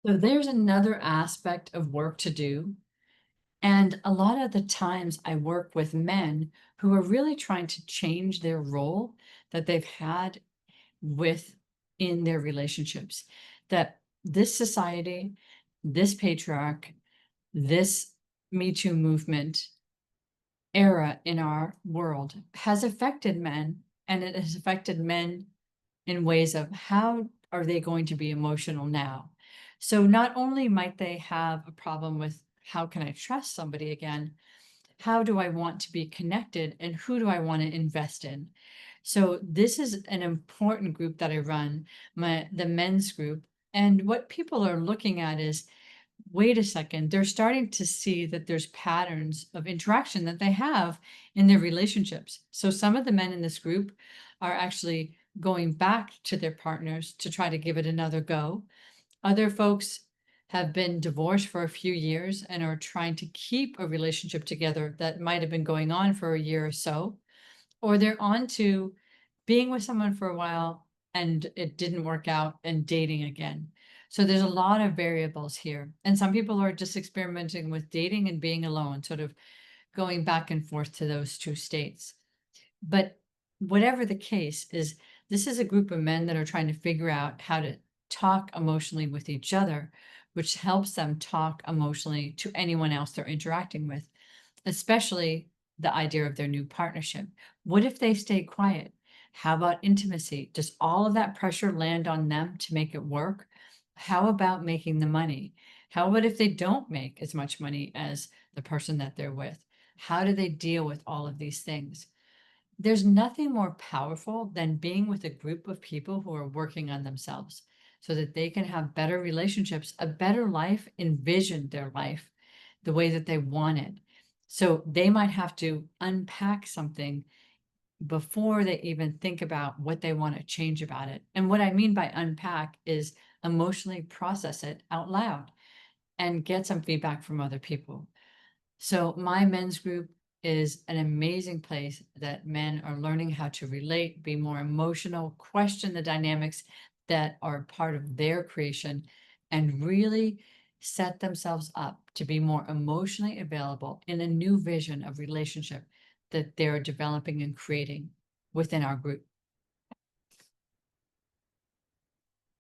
So there's another aspect of work to do. And a lot of the times I work with men who are really trying to change their role that they've had with in their relationships. That this society, this patriarch, this Me Too movement era in our world has affected men, and it has affected men in ways of how are they going to be emotional now? So not only might they have a problem with how can I trust somebody again, how do I want to be connected and who do I want to invest in? So this is an important group that I run, the men's group. And what people are looking at is, wait a second, they're starting to see that there's patterns of interaction that they have in their relationships. So some of the men in this group are actually going back to their partners to try to give it another go. Other folks have been divorced for a few years and are trying to keep a relationship together that might have been going on for a year or so, or they're on to being with someone for a while and it didn't work out and dating again. So there's a lot of variables here. And some people are just experimenting with dating and being alone, sort of going back and forth to those two states. But whatever the case is, this is a group of men that are trying to figure out how to talk emotionally with each other, which helps them talk emotionally to anyone else they're interacting with, especially the idea of their new partnership. What if they stay quiet? How about intimacy? Does all of that pressure land on them to make it work? How about making the money? How about if they don't make as much money as the person that they're with? How do they deal with all of these things? There's nothing more powerful than being with a group of people who are working on themselves so that they can have better relationships, a better life, envision their life the way that they want it. So they might have to unpack something before they even think about what they want to change about it. And what I mean by unpack is emotionally process it out loud and get some feedback from other people. So my men's group is an amazing place that men are learning how to relate, be more emotional, question the dynamics that are part of their creation, and really set themselves up to be more emotionally available in a new vision of relationship that they're developing and creating within our group.